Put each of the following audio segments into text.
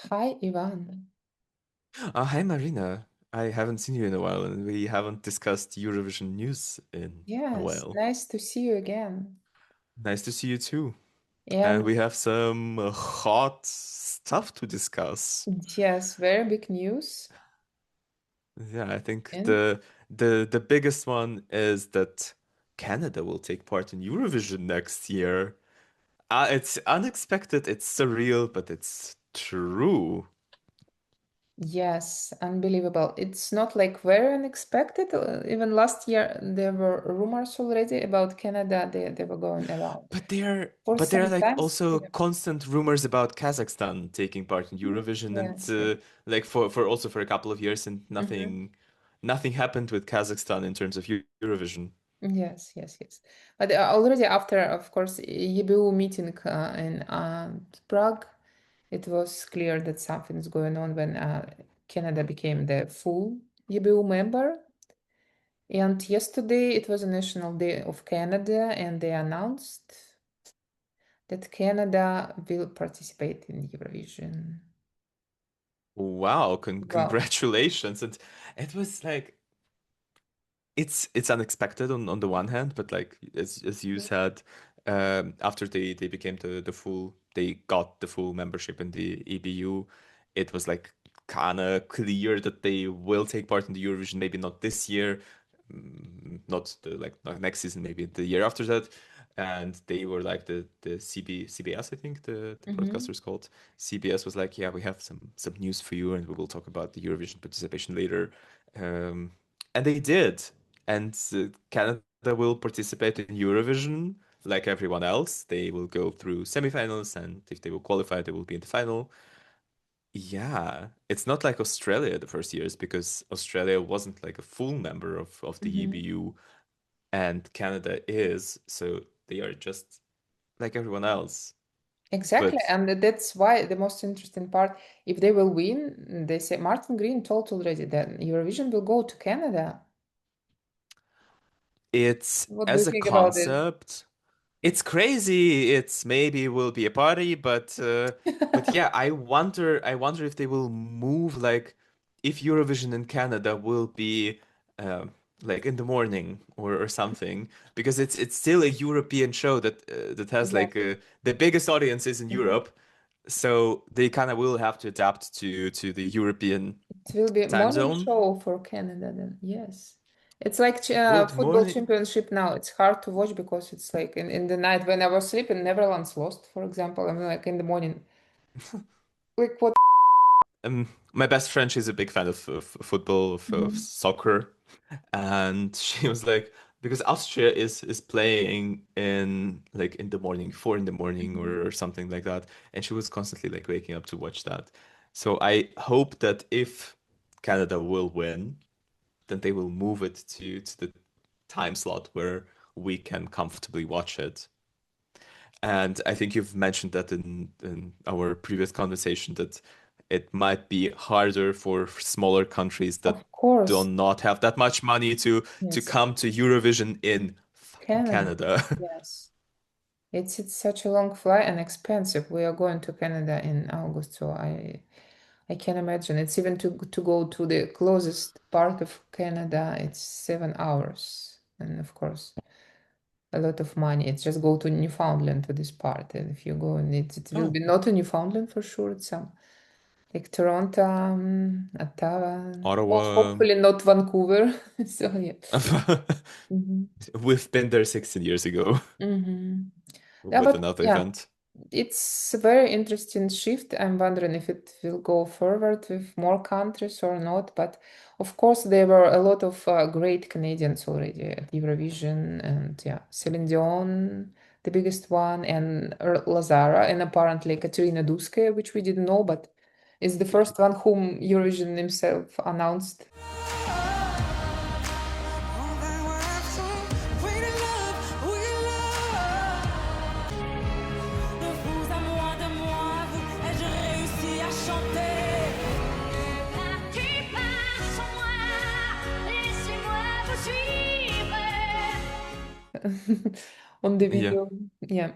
Hi, Ivan. Hi Marina. I haven't seen you in a while, and we haven't discussed Eurovision news in a Yes, while. nice to see you again. Nice to see you too. And And we have some hot stuff to discuss. yes, very big news. Yeah, I think And the biggest one is that Canada will take part in Eurovision next year. It's unexpected, it's surreal, but it's true. yes, unbelievable. It's not like very unexpected. Even last year, there were rumors already about Canada. They were going around for But there are some like times. also Yeah. constant rumors about Kazakhstan taking part in Mhm. Eurovision, and Yes, yes. like for also for a couple of years, and Hmm. nothing happened with Kazakhstan in terms of Eurovision. Yes, yes, yes. But already after, of course, EBU meeting in Prague, it was clear that something's going on when Canada became the full EBU member. And yesterday it was a National Day of Canada, and they announced that Canada will participate in Eurovision. Wow, Wow. congratulations! And it was like it's unexpected on the one hand, but like as you said, after they became the full they got the full membership in the EBU, it was like kind of clear that they will take part in the Eurovision. Maybe not this year, not the like not next season, maybe the year after that. And they were like the CBS, I think the Hmm. broadcaster is called. CBS was like, yeah, we have some news for you, and we will talk about the Eurovision participation later. Um, and they did. And Canada will participate in Eurovision like everyone else. They will go through semifinals, and if they will qualify, they will be in the final. Yeah, it's not like Australia the first years because Australia wasn't like a full member of the Hmm. EBU, and Canada is, so they are just like everyone else. Exactly. But And that's why the most interesting part, if they will win, they say Martin Green told already that Eurovision will go to Canada. it's What do you as a think about it? concept. It's crazy. It's maybe will be a party, but yeah, I wonder if they will move like if Eurovision in Canada will be like in the morning or something because it's still a European show that has like Exactly. the biggest audiences in Mhm. Europe, so they kind of will have to adapt to the European It will be time morning zone. show for Canada then. Yes. It's like Good football morning. championship now. It's hard to watch because it's like in the night when I was sleeping, Netherlands lost, for example. I'm like in the morning. Like what? My best friend, she's a big fan of football, of Mhm. soccer, and she was like, because Austria is playing in like in the morning, 4 in the morning Mhm. or something like that, and she was constantly like waking up to watch that. So I hope that if Canada will win, then they will move it to the time slot where we can comfortably watch it. And I think you've mentioned that in our previous conversation that it might be harder for smaller countries that Of do course. not have that much money to Yes. come to Eurovision in fucking Canada. Canada. Yes. It's such a long flight and expensive. We are going to Canada in August, so I can imagine. It's even to go to the closest part of Canada, it's 7 hours. And of course, a lot of money. It's just go to Newfoundland to this part. And if you go and it will Oh, be not in Newfoundland for sure. It's some like Toronto, Ottawa. Ottawa. Hopefully not Vancouver. So yeah. Hmm. We've been there 16 years ago Hmm. Yeah, with but another yeah. event. It's a very interesting shift. I'm wondering if it will go forward with more countries or not. But of course, there were a lot of great Canadians already at Eurovision, and yeah, Celine Dion, the biggest one, and Lazara, and apparently Katerina Duske, which we didn't know, but is the first one whom Eurovision himself announced. De vous à moi, de moi à vous, ai-je réussi à chanter? Parti par sans moi, laissez-moi vous suivre. On the Yeah. video. Yeah.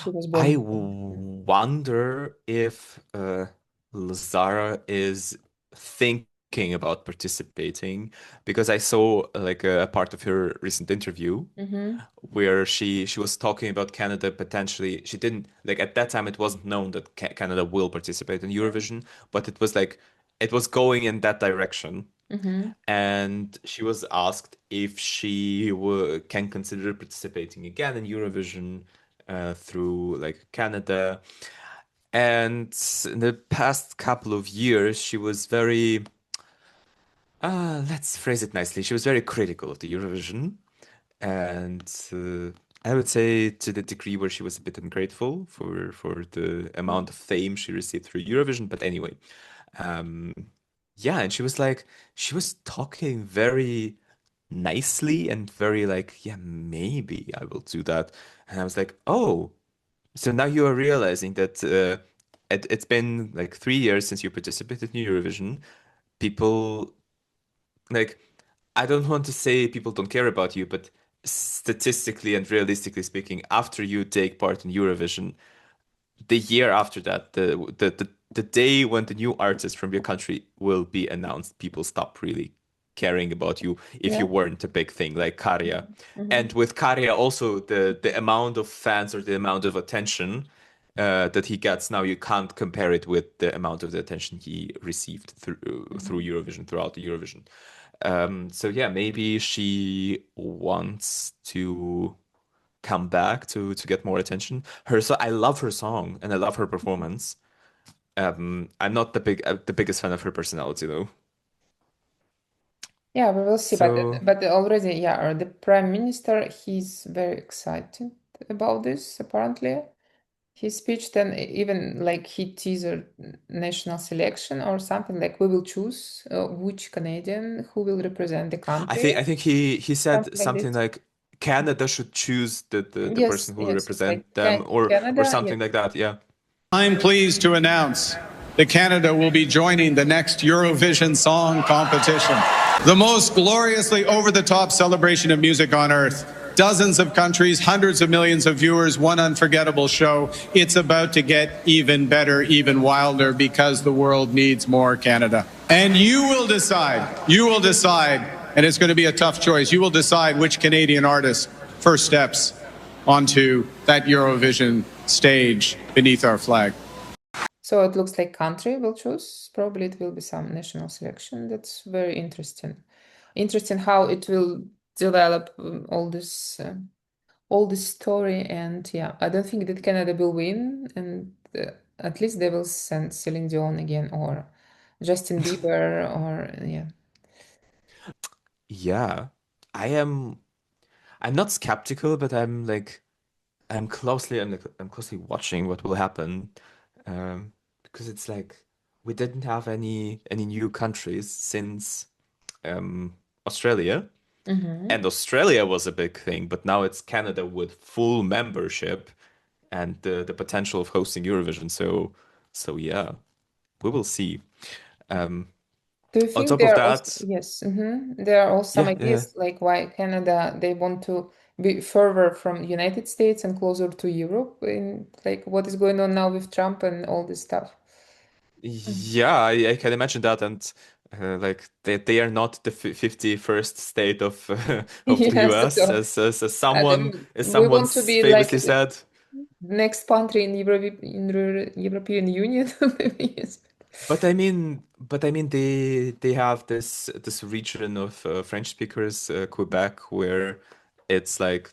She was I born then. wonder if Lazara is thinking about participating because I saw like a part of her recent interview Mm-hmm. where she was talking about Canada potentially. She didn't like at that time it wasn't known that Canada will participate in Eurovision, but it was like it was going in that direction. Mm-hmm. And she was asked if she can consider participating again in Eurovision through like Canada. And in the past couple of years, she was very, let's phrase it nicely, she was very critical of the Eurovision. And I would say to the degree where she was a bit ungrateful for the amount of fame she received through Eurovision. But anyway, um, yeah, and she was like, she was talking very nicely and very like, yeah, maybe I will do that. And I was like, oh, so now you are realizing that it's been like 3 years since you participated in Eurovision. People like, I don't want to say people don't care about you, but statistically and realistically speaking, after you take part in Eurovision, the year after that, the day when the new artist from your country will be announced, people stop really caring about you if Yeah. you weren't a big thing like Karya. Mm-hmm. And with Karya also the amount of fans or the amount of attention that he gets now, you can't compare it with the amount of the attention he received through Mm-hmm. Eurovision, throughout the Eurovision. So yeah, maybe she wants to come back to get more attention. I love her song and I love her performance. I'm not the biggest fan of her personality though. Yeah, we will see. So But already, yeah, the prime minister, he's very excited about this, apparently. His speech then even like he teasered national selection or something like we will choose which Canadian who will represent the country, I think he said something like something this. like Canada should choose the Yes, person who will yes, it's like represent them or Canada. Yes. something like that. Yeah. I'm pleased to announce that Canada will be joining the next Eurovision Song Competition, the most gloriously over the top celebration of music on earth. Dozens of countries, hundreds of millions of viewers, one unforgettable show. It's about to get even better, even wilder, because the world needs more Canada. And you will decide, and it's going to be a tough choice. You will decide which Canadian artist first steps onto that Eurovision stage beneath our flag. So it looks like country will choose. Probably it will be some national selection. That's very interesting. Interesting how it will develop all this story. And yeah, I don't think that Canada will win, and at least they will send Celine Dion again or Justin Bieber or yeah. Yeah. I am I'm not skeptical, but I'm closely watching what will happen. Because it's like we didn't have any new countries since Australia. Mm-hmm. And Australia was a big thing, but now it's Canada with full membership and the potential of hosting Eurovision. So yeah, we will see. Um, Do you on think top of there are also that, yes, there are also some yeah. ideas like why Canada they want to be further from United States and closer to Europe in like what is going on now with Trump and all this stuff? Mm. Yeah, I can imagine that, and like they are not the 51st state of the Yes, U.S. so As we someone want to be like famously said. next country in European Union. Maybe yes. But I mean, they have this region of French speakers, Quebec, where it's like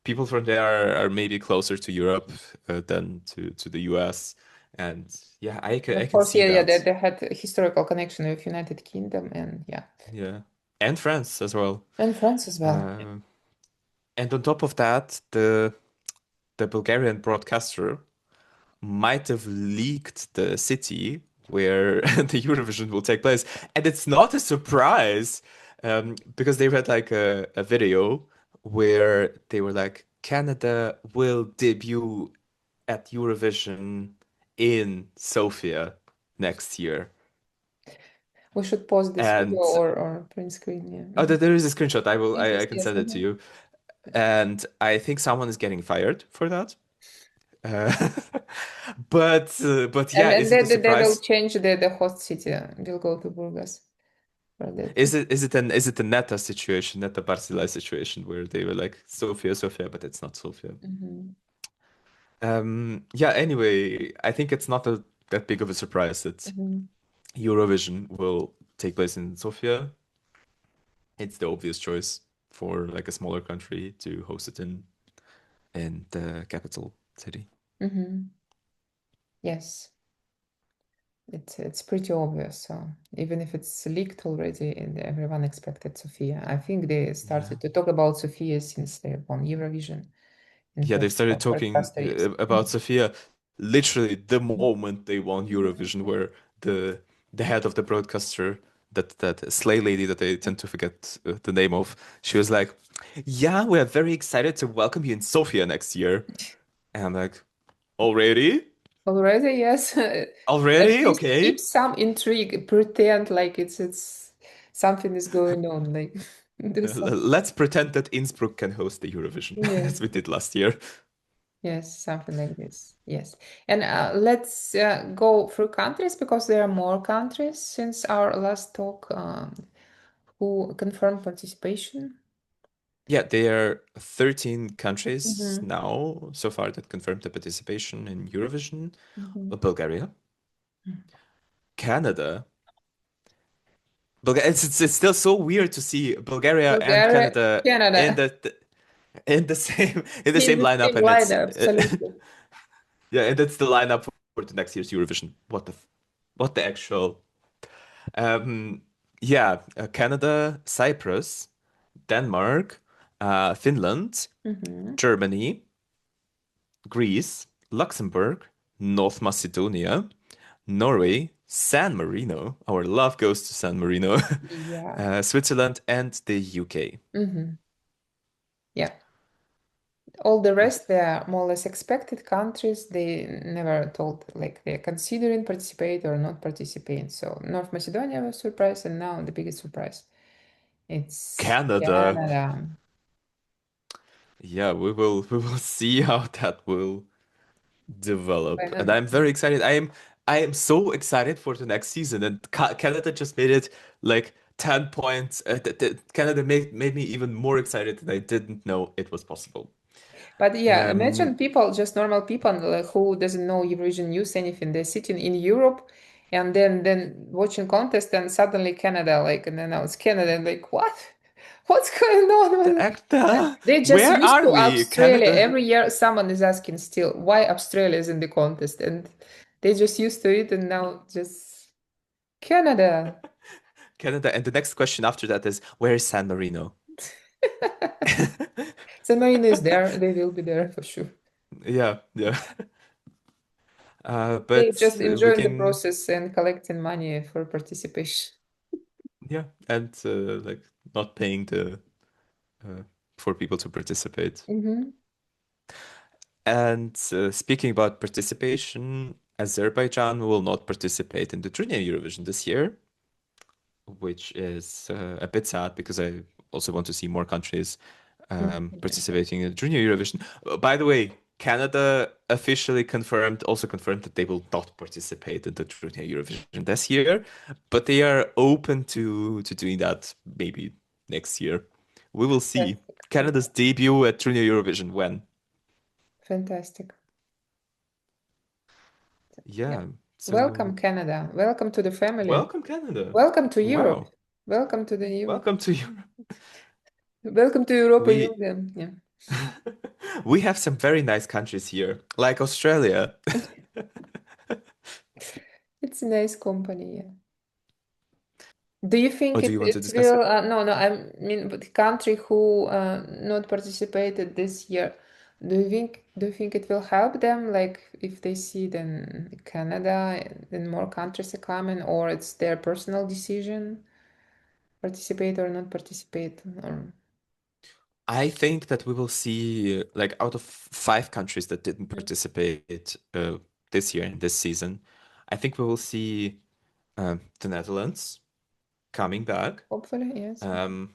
people from there are maybe closer to Europe than to the US, and yeah, And I of can course, see yeah, yeah, that. they had a historical connection with United Kingdom and yeah, Yeah, and France as well. and France as well. Uh, and on top of that, the Bulgarian broadcaster might have leaked the city where the Eurovision will take place. And it's not a surprise because they had like a video where they were like, Canada will debut at Eurovision in Sofia next year. We should pause this video And or print screen. Yeah. Mhm. there is a screenshot. Yes, I yes, can yes. send it to you. And I think someone is getting fired for that. Uh, but And yeah, then is it a they will surprise? change the host city. Will go to Burgas for that. Is it a Neta situation, Neta Barzilai situation where they were like Sofia, Sofia, but it's not Sofia? Mhm. Yeah, anyway, I think it's not that big of a surprise that Mhm. Eurovision will take place in Sofia. It's the obvious choice for like a smaller country to host it in the capital city. Mhm. Yes, it's pretty obvious. So even if it's leaked already, and everyone expected Sofia, I think they Yeah. started to talk about Sofia since they won Eurovision in Yeah, they first started talking first years. about Sofia literally the moment they won Mhm. Eurovision, where the head of the broadcaster, that slay lady that I tend to forget the name of, she was like, "Yeah, we are very excited to welcome you in Sofia next year." And I'm like, "Already? Already, yes. At Already? least keep Okay. some intrigue, pretend like it's something is going on, like do some. Let's pretend that Innsbruck can host the Eurovision Yes. as we did last year." Yes, something like this. Yes. And let's go through countries because there are more countries since our last talk who confirmed participation. Yeah, there are 13 countries Mm-hmm. now so far that confirmed the participation in Eurovision. Mm-hmm. Bulgaria, Canada. It's still so weird to see Bulgaria and Bulgaria, Canada in Canada, the same in the lineup, same and it's lineup, absolutely. yeah, and that's the lineup for the next year's Eurovision. What the actual um yeah, Canada, Cyprus, Denmark, Finland, Mm-hmm. Germany, Greece, Luxembourg, North Macedonia, Norway, San Marino. Our love goes to San Marino. Yeah. Switzerland, and the UK. Mm-hmm. Yeah. All the rest, they are more or less expected countries. They never told like they're considering participate or not participate. So North Macedonia was surprise, and now the biggest surprise. It's Canada. Canada. Yeah, we will see how that will develop. And Finally. I'm very excited. I am so excited for the next season. And Canada just made it like 10 points. Canada made me even more excited than I didn't know it was possible. But yeah, Um, imagine people, just normal people like, who doesn't know Eurovision news anything. They're sitting in Europe and then watching contest and suddenly Canada, like, and then now it's Canada and like, what? What's going the on? And actor, they just where used are to we? Australia. Canada. Every year someone is asking still why Australia is in the contest and they just used to it and now just Canada. Canada. And the next question after that is, where is San Marino? So Marina is there. They will be there for sure. Yeah, yeah. They But just we enjoying the can, process and collecting money for participation. yeah, and like not paying the uh, for people to participate. Mm-hmm. And speaking about participation, Azerbaijan will not participate in the Junior Eurovision this year, which is a bit sad because I also want to see more countries participating in the Junior Eurovision. By the way, Canada officially also confirmed that they will not participate in the Junior Eurovision this year, but they are open to doing that maybe next year. We will see. Fantastic. Canada's debut at Junior Eurovision when? Fantastic. Yeah. Yeah. Welcome, So Canada. Welcome to the family. welcome, Canada. Welcome to Europe. Wow. Welcome to the Europe. Welcome to Europe. Welcome to European We Union. Yeah. we have some very nice countries here, like Australia. It's a nice company. Yeah. Do you Or think do you want to it discuss will? it? No, no. I mean, but the country who not participated this year. Do you think it will help them? Like if they see then Canada and more countries are coming, or it's their personal decision, participate or not participate, or I think that we will see, like, out of 5 countries that didn't participate this year in this season, I think we will see the Netherlands coming back. hopefully, yes. Um,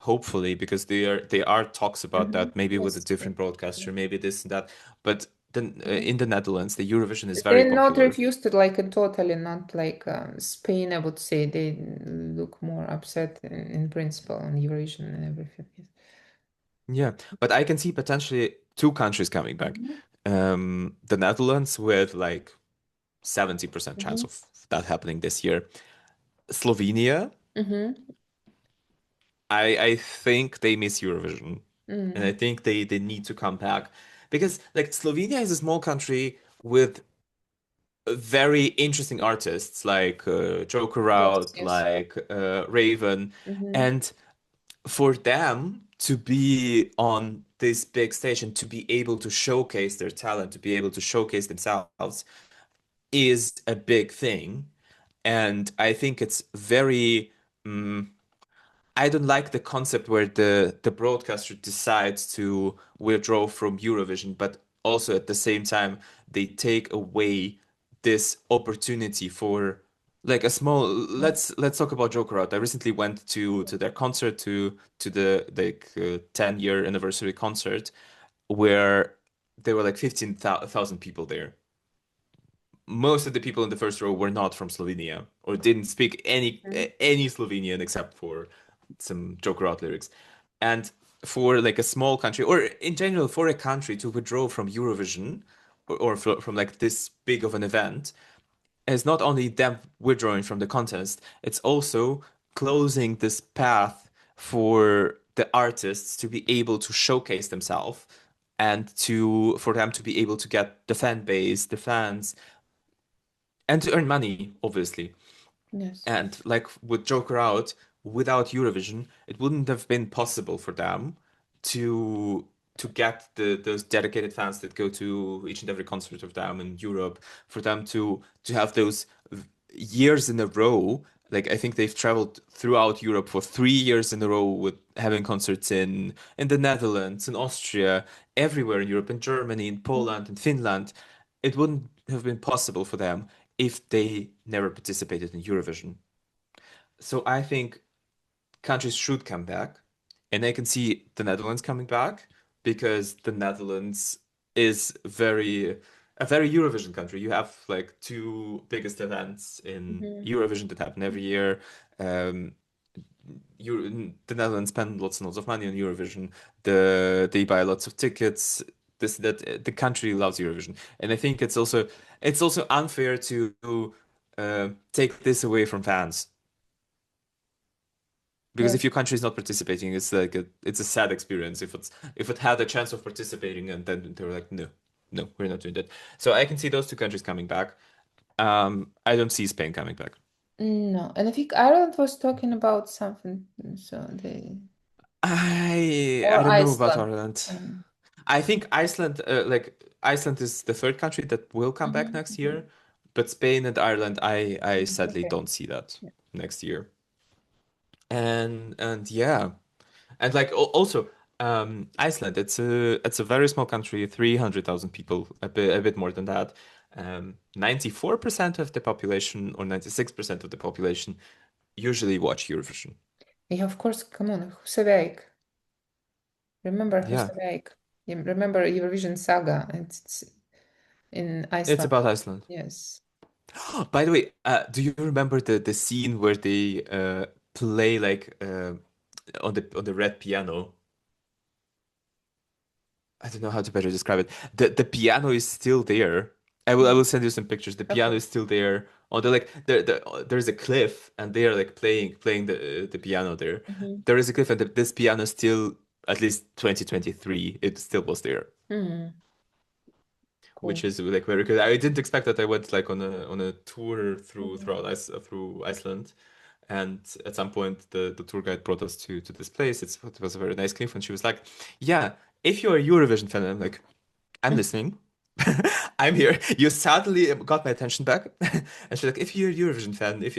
Hopefully, because they are talks about Mm-hmm. that, maybe with a Yes. different broadcaster, maybe this and that. But in the Netherlands, the Eurovision is very They're not popular. refused to like totally, not like Spain, I would say. They look more upset in principle on Eurovision and everything. Yes. Yeah, but I can see potentially two countries coming back. Mhm. The Netherlands with like 70% chance Mhm. of that happening this year. Slovenia, Mhm. I think they miss Eurovision. And I Mm. think they need to come back. Because like Slovenia is a small country with very interesting artists like Joker Yes, Out, yes. like Raven. Mhm. And for them to be on this big stage and to be able to showcase their talent, to be able to showcase themselves is a big thing. And I think it's very I don't like the concept where the broadcaster decides to withdraw from Eurovision, but also at the same time they take away this opportunity for like a small let's talk about Joker Out. I recently went to their concert to the like 10-year anniversary concert where there were like 15,000 people there. Most of the people in the first row were not from Slovenia or didn't speak Mhm. any Slovenian except for some Joker Out lyrics. And for like a small country, or in general for a country to withdraw from Eurovision or from like this big of an event, is not only them withdrawing from the contest, it's also closing this path for the artists to be able to showcase themselves and to for them to be able to get the fan base, the fans, and to earn money, obviously. Yes. And like with Joker Out, without Eurovision, it wouldn't have been possible for them to get those dedicated fans that go to each and every concert of them in Europe, for them to have those years in a row. Like I think they've traveled throughout Europe for 3 years in a row with having concerts in the Netherlands, in Austria, everywhere in Europe, in Germany, in Poland, in Finland. It wouldn't have been possible for them if they never participated in Eurovision. So I think countries should come back, and I can see the Netherlands coming back because the Netherlands is a very Eurovision country. You have like two biggest events in Mhm. Eurovision that happen every year. Um, the Netherlands spend lots and lots of money on Eurovision. They buy lots of tickets. This that the country loves Eurovision, and I think it's also unfair to take this away from fans. Because Yes. if your country is not participating, it's like it's a sad experience. If it had a chance of participating and then they were like, no, no, we're not doing that. So I can see those two countries coming back. I don't see Spain coming back. No, and I think Ireland was talking about something, so I or don't know about Iceland. Ireland. Um, I think Iceland, like Iceland is the third country that will come back mhm, next mhm, year, but Spain and Ireland, I mhm. sadly Okay. don't see that Yeah. next year. And yeah. And like also, Iceland, it's a very small country, 300,000 people, a bit more than that. 94% of the population or 96% of the population usually watch Eurovision. Yeah, of course, come on, Husavik. Remember Yeah, Husavik. You remember Eurovision Saga? It's in it's Iceland. about Iceland. Yes. By the way, do you remember the scene where they play like on the red piano? I don't know how to better describe it. The piano is still there. I will send you some pictures. The piano Okay. is still there. On the like there's a cliff and they are like playing the piano there. Mhm. There is a cliff and this piano still at least 2023 it still was there, Mhm. which Cool. is like very good. I didn't expect that. I went like on a tour Mhm. through Iceland, and at some point the tour guide brought us to this place. It was a very nice cliff, and she was like, "Yeah, if you're a Eurovision fan," I'm like, "I'm listening." I'm here. You suddenly got my attention back. And she's like, if you're a Eurovision fan, if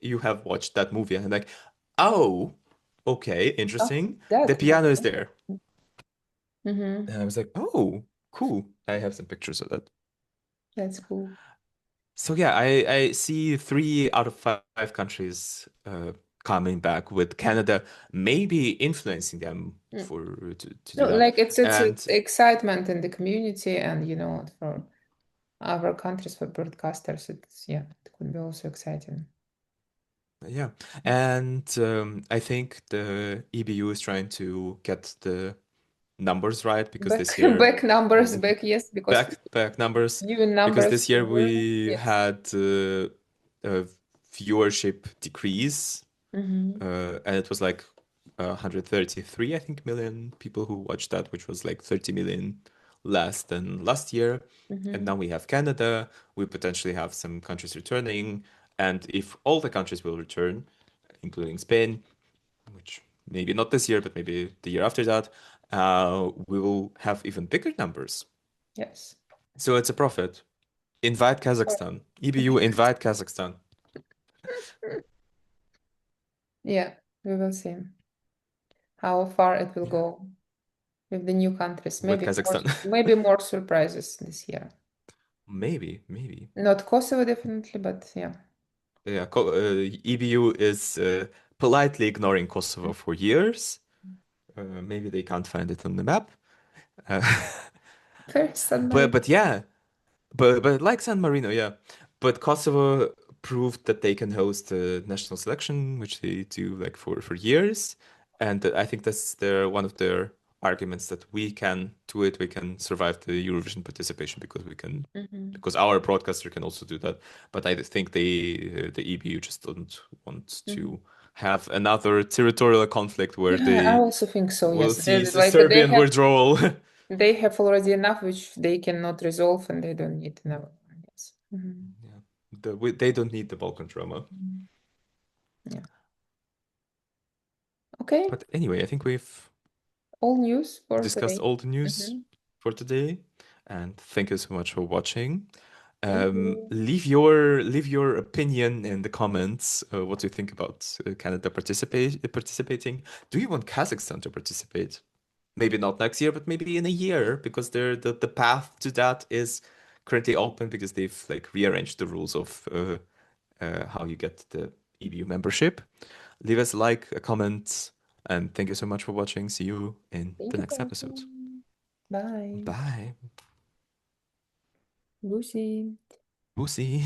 you have watched that movie, and I'm like, oh, okay, Oh, interesting. The that movie. piano is there. Mm-hmm. And I was like, oh, cool. I have some pictures of that. That's cool. So yeah, I see 3 out of 5 countries coming back, with Canada maybe influencing them Mm. to do No, that. like it's And excitement in the community, and for other countries, for broadcasters, it could be also exciting. yeah, and I think the EBU is trying to get the numbers right, because Back this year back numbers back, yes, because back numbers, even because numbers this year were, we yes. had a viewership decrease, Mm-hmm. and it was like 133, I think, million people who watched that, which was like 30 million less than last year. Mm-hmm. And now we have Canada, we potentially have some countries returning, and if all the countries will return, including Spain, which maybe not this year, but maybe the year after that, we will have even bigger numbers. Yes. So it's a profit. Invite Kazakhstan. EBU, invite Kazakhstan. Yeah, we will see how far it will go with the new countries. With Kazakhstan. Maybe more surprises this year. Maybe. Not Kosovo, definitely, but yeah. Yeah, EBU is politely ignoring Kosovo for years. Maybe they can't find it on the map. Uh, Very San Marino. but yeah, but like San Marino, yeah. But Kosovo proved that they can host a national selection, which they do like for years, and I think that's one of their arguments, that we can do it. We can survive the Eurovision participation because we can, Mm-hmm. because our broadcaster can also do that. But I think the EBU just doesn't want to have another territorial conflict where Yeah, I they also think so, will yes. see Like they Serbian have withdrawal. they have already enough which they cannot resolve, and they don't need another one. Yes. Mm-hmm. Yeah, they don't need the Balkan trauma. Yeah. Okay. But anyway, I think we've All news for discussed today. all the news Mm-hmm. for today, and thank you so much for watching. Thank you. Leave your opinion in the comments. What do you think about Canada participating? Do you want Kazakhstan to participate? Maybe not next year, but maybe in a year, because the path to that is currently open, because they've like rearranged the rules of how you get the EBU membership. Leave us a like, a comment, and thank you so much for watching. See you in Thank the you next for episode. watching. Bye. Bye. Lucy. Pussy.